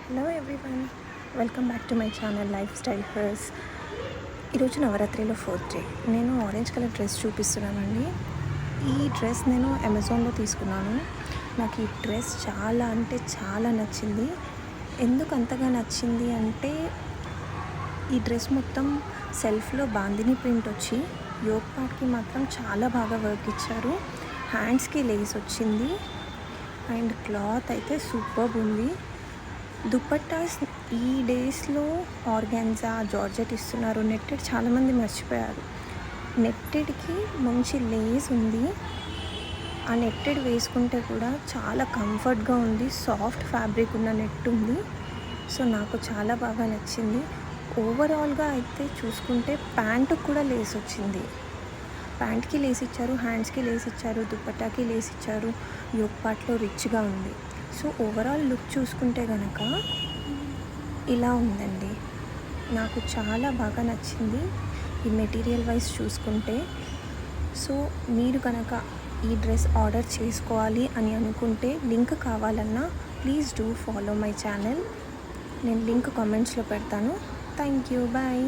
Hello everyone, welcome back to my channel life style hurts. ఈరోజు నవరాత్రిలో 4th day. నేను orange colour dress చూపిస్తున్నానండి. ఈ dress నేను అమెజాన్లో తీసుకున్నాను. నాకు ఈ డ్రెస్ చాలా అంటే చాలా నచ్చింది. ఎందుకు అంతగా నచ్చింది అంటే, ఈ డ్రెస్ మొత్తం సెల్ఫ్లో బాందిని ప్రింట్ వచ్చి యోక్ పార్ట్కి మాత్రం చాలా బాగా వర్క్ ఇచ్చారు. హ్యాండ్స్కి లేస్ వచ్చింది అండ్ క్లాత్ అయితే సూపర్బ్ ఉంది. దుపట్టాస్ ఈ డేస్లో ఆర్గాన్జా, జార్జెట్ ఇస్తున్నారు. నెట్టెడ్ చాలామంది మర్చిపోయారు. నెట్టెడ్కి మంచి లేస్ ఉంది. ఆ నెట్టెడ్ వేసుకుంటే కూడా చాలా కంఫర్ట్గా ఉంది. సాఫ్ట్ ఫ్యాబ్రిక్ ఉన్న నెట్ ఉంది. సో నాకు చాలా బాగా నచ్చింది. ఓవరాల్గా అయితే చూసుకుంటే ప్యాంటుకు కూడా లేస్ వచ్చింది. ప్యాంట్కి లేస్ ఇచ్చారు, హ్యాండ్స్కి లేస్ ఇచ్చారు, దుపట్టాకి లేస్ ఇచ్చారు. యోక్ పార్ట్లో రిచ్గా ఉంది. సో ఓవరాల్ లుక్ చూసుకుంటే కనుక ఇలా ఉందండి. నాకు చాలా బాగా నచ్చింది ఈ మెటీరియల్ వైజ్ చూసుకుంటే. సో మీరు కనుక ఈ డ్రెస్ ఆర్డర్ చేసుకోవాలి అని అనుకుంటే, లింక్ కావాలన్నా please do follow my channel. నేను లింక్ కామెంట్స్లో పెడతాను. Thank you, bye.